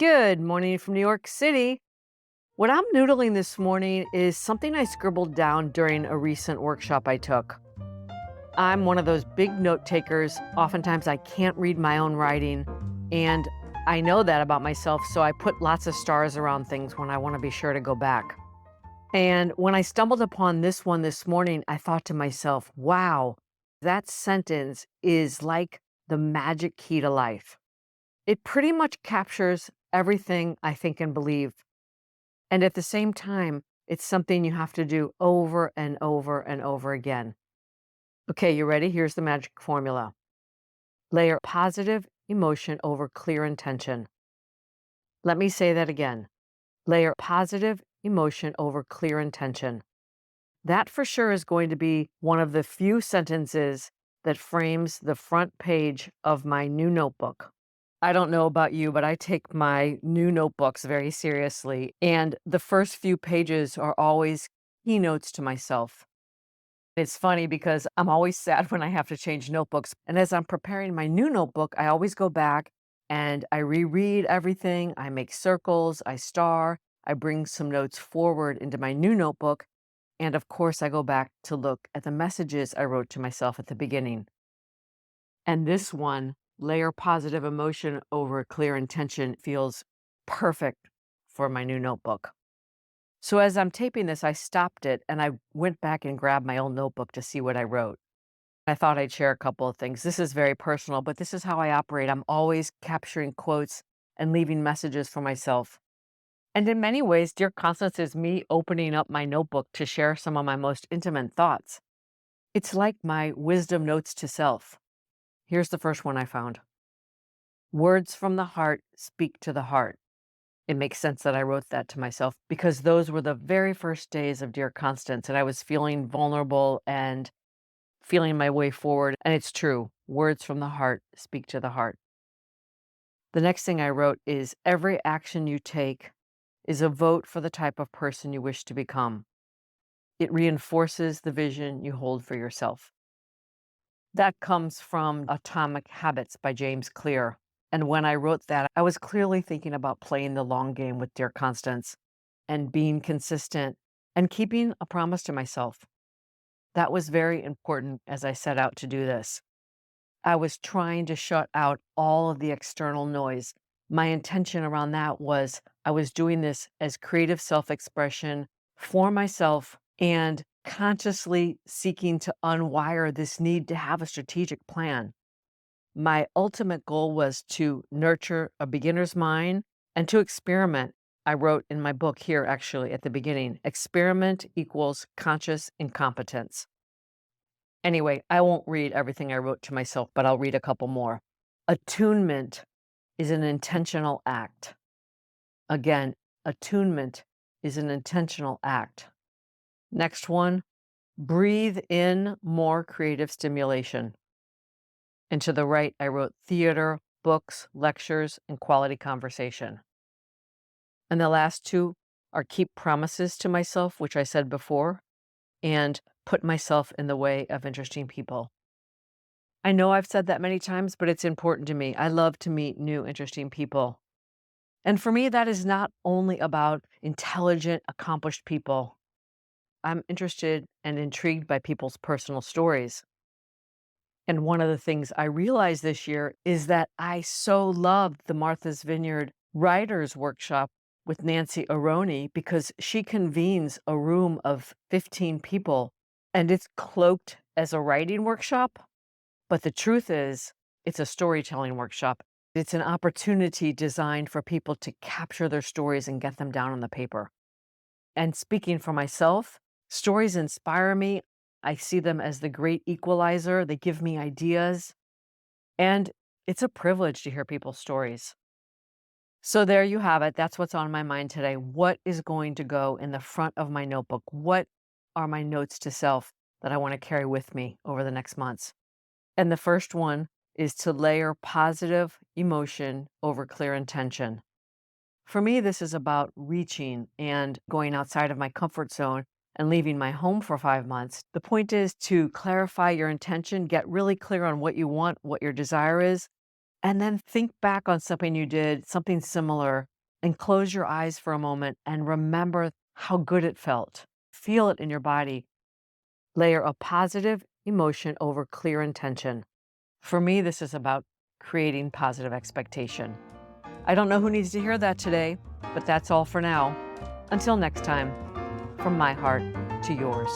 Good morning from New York City. What I'm noodling this morning is something I scribbled down during a recent workshop I took. I'm one of those big note takers. Oftentimes I can't read my own writing, and I know that about myself, so I put lots of stars around things when I want to be sure to go back. And when I stumbled upon this one this morning, I thought to myself, wow, that sentence is like the magic key to life. It pretty much captures everything I think and believe. And at the same time, it's something you have to do over and over and over again. Okay, you ready? Here's the magic formula. Layer positive emotion over clear intention. Let me say that again. Layer positive emotion over clear intention. That for sure is going to be one of the few sentences that frames the front page of my new notebook. I don't know about you, but I take my new notebooks very seriously. And the first few pages are always keynotes to myself. It's funny because I'm always sad when I have to change notebooks. And as I'm preparing my new notebook, I always go back and I reread everything. I make circles, I star, I bring some notes forward into my new notebook. And of course, I go back to look at the messages I wrote to myself at the beginning. And this one, layer positive emotion over clear intention, feels perfect for my new notebook. So as I'm taping this, I stopped it and I went back and grabbed my old notebook to see what I wrote. I thought I'd share a couple of things. This is very personal, but this is how I operate. I'm always capturing quotes and leaving messages for myself. And in many ways, Dear Constance is me opening up my notebook to share some of my most intimate thoughts. It's like my wisdom notes to self. Here's the first one I found. Words from the heart speak to the heart. It makes sense that I wrote that to myself because those were the very first days of Dear Constance, and I was feeling vulnerable and feeling my way forward. And it's true. Words from the heart speak to the heart. The next thing I wrote is every action you take is a vote for the type of person you wish to become. It reinforces the vision you hold for yourself. That comes from Atomic Habits by James Clear. And when I wrote that, I was clearly thinking about playing the long game with Dear Constance and being consistent and keeping a promise to myself. That was very important as I set out to do this. I was trying to shut out all of the external noise. My intention around that was I was doing this as creative self expression for myself and consciously seeking to unwire this need to have a strategic plan. My ultimate goal was to nurture a beginner's mind and to experiment. I wrote in my book here, actually, at the beginning, experiment equals conscious incompetence. Anyway, I won't read everything I wrote to myself, but I'll read a couple more. Attunement is an intentional act. Again, attunement is an intentional act. Next one, breathe in more creative stimulation. And to the right, I wrote theater, books, lectures, and quality conversation. And the last two are keep promises to myself, which I said before, and put myself in the way of interesting people. I know I've said that many times, but it's important to me. I love to meet new, interesting people. And for me, that is not only about intelligent, accomplished people. I'm interested and intrigued by people's personal stories. And one of the things I realized this year is that I so loved the Martha's Vineyard Writers Workshop with Nancy Aroni because she convenes a room of 15 people and it's cloaked as a writing workshop. But the truth is, it's a storytelling workshop. It's an opportunity designed for people to capture their stories and get them down on the paper. And speaking for myself, stories inspire me. I see them as the great equalizer. They give me ideas. And it's a privilege to hear people's stories. So there you have it. That's what's on my mind today. What is going to go in the front of my notebook? What are my notes to self that I want to carry with me over the next months? And the first one is to layer positive emotion over clear intention. For me, this is about reaching and going outside of my comfort zone and leaving my home for 5 months. The point is to clarify your intention, get really clear on what you want, what your desire is, And then think back on something you did, something similar, and close your eyes for a moment and remember how good it felt. Feel it in your body. Layer a positive emotion over clear intention. For me, this is about creating positive expectation. I don't know who needs to hear that today, but that's all for now. Until next time, from my heart to yours.